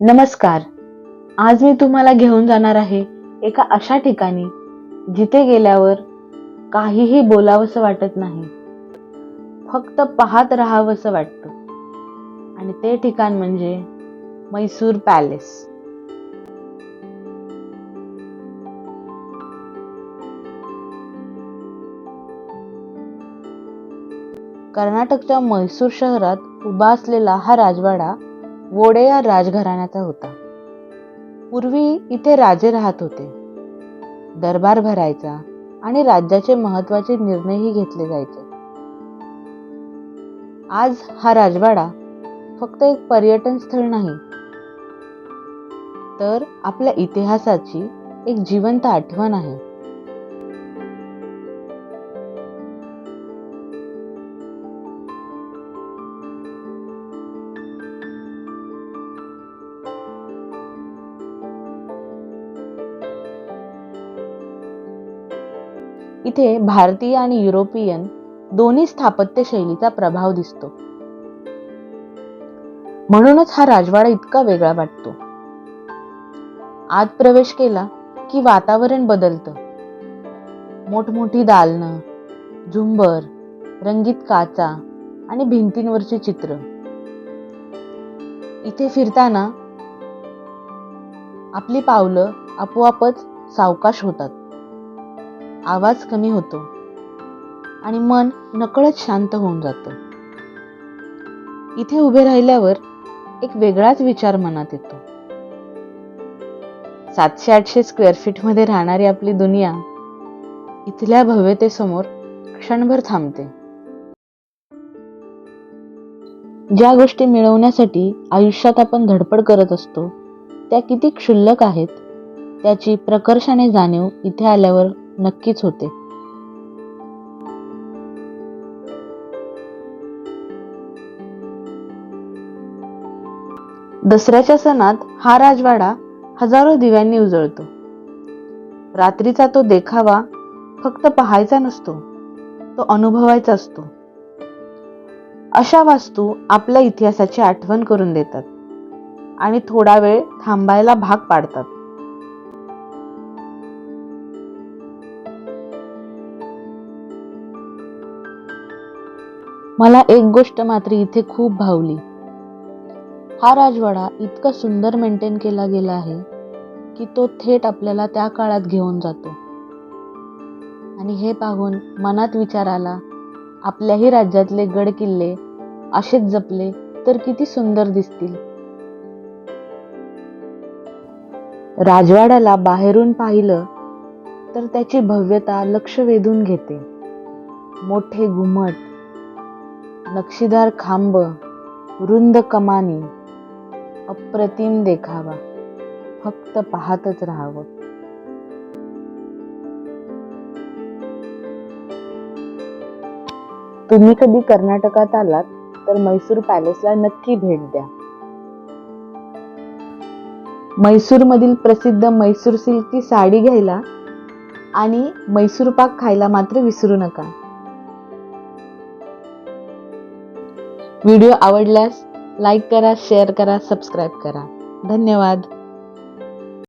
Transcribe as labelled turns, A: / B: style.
A: नमस्कार. आज मी तुम्हाला घेऊन जाणार आहे एका अशा ठिकाणी जिथे गेल्यावर काहीही बोलावंसं वाटत नाही, फक्त पाहत राहावंसं वाटतं. आणि ते ठिकाण म्हणजे मैसूर पॅलेस. कर्नाटकच्या मैसूर शहरात उभा असलेला हा राजवाडा वोडेयार राजघराण्याचा होता. पूर्वी इथे राजे राहत होते. दरबार भरायचा आणि राज्याचे महत्त्वाचे निर्णयही घेतले जायचे. आज हा राजवाडा फक्त एक पर्यटन स्थळ नाही, तर आपल्या इतिहासाची एक जिवंत आठवण आहे. इथे भारतीय आणि युरोपियन दोन्ही स्थापत्य शैलीचा प्रभाव दिसतो. म्हणूनच हा राजवाडा इतका वेगळा वाटतो. आत प्रवेश केला की वातावरण बदलतं. मोठमोठी दालनं, झुंबर, रंगीत काचा आणि भिंतींवरची चित्र. इथे फिरताना आपली पावलं आपोआपच सावकाश होतात. आवाज कमी होतो आणि मन नकळत शांत होऊन जातं. इथे उभे राहिल्यावर एक वेगळाच विचार मनात येतो. 700-800 स्क्वेअर फीट मध्ये राहणारी आपली दुनिया इथल्या भव्यतेसमोर क्षणभर थांबते. ज्या गोष्टी मिळवण्यासाठी आयुष्यात आपण धडपड करत असतो त्या किती क्षुल्लक आहेत त्याची प्रकर्षाने जाणीव इथे आल्यावर नक्कीच होते. दसऱ्याच्या सणात हा राजवाडा हजारो दिव्यांनी उजळतो. रात्रीचा तो देखावा फक्त पाहायचा नसतो, तो अनुभवायचा असतो. अशा वास्तू आपल्या इतिहासाची आठवण करून देतात आणि थोडा वेळ थांबायला भाग पाडतात. मला एक गोष्ट मात्र इथे खूप भावली. हा राजवाडा इतका सुंदर मेंटेन केला गेला आहे की तो थेट आपल्याला त्या काळात घेऊन जातो. आणि हे पाहून मनात विचार आला, आपल्याही राज्यातले गड किल्ले असेच जपले तर किती सुंदर दिसतील. राजवाड्याला बाहेरून पाहिलं तर त्याची भव्यता लक्ष वेधून घेते. मोठे घुमट, नक्षीदार खांब, रुंद कमानी, अप्रतिम देखावा. फक्त पाहतच राहावं. तुम्ही कधी कर्नाटकात आलात तर मैसूर पॅलेसला नक्की भेट द्या. मैसूर मधील प्रसिद्ध मैसूर सिल्कची साडी घ्यायला आणि मैसूर पाक खायला मात्र विसरू नका. व्हिडिओ आवडल्यास लाईक करा, शेअर करा, सबस्क्राईब करा. धन्यवाद.